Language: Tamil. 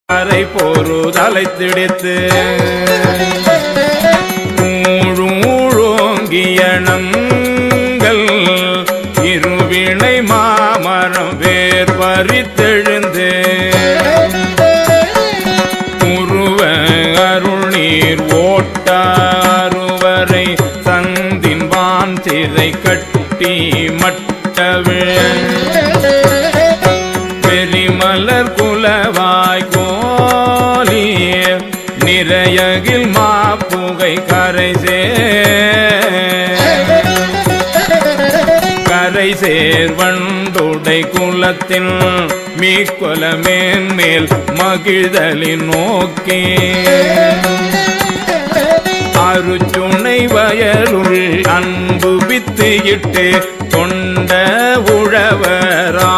அரை போருதலை திடித்து ஊழோங்கியணங்கள் இருவினை மாமரம் வேர் பறித்தெழுந்து உருவ அருள்நீர் ஓட்டாருவரை சந்தின் வான் சிறை கட்டி மட்டவே பெரிமலர் குலவாய் கோலி நிறையகில் மாப்புகை கரை சேர் வண்டுடை குலத்தின் மீக்கொல மேன்மேல் மகிழ்தலின் நோக்கே அருச்சுனை வயலுள் அன்பு வித்து இட்டு தொண்ட உழவரா